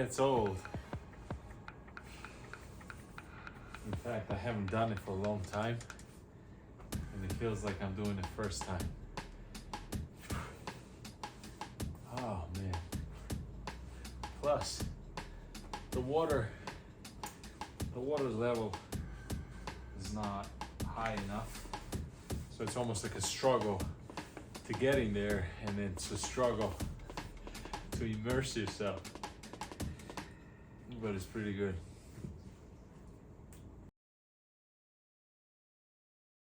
gets old. In fact, I haven't done it for a long time, and it feels like I'm doing it first time. Oh man. Plus, the water level is not high enough. So it's almost like a struggle to getting there, and then it's a struggle to immerse yourself. But it's pretty good.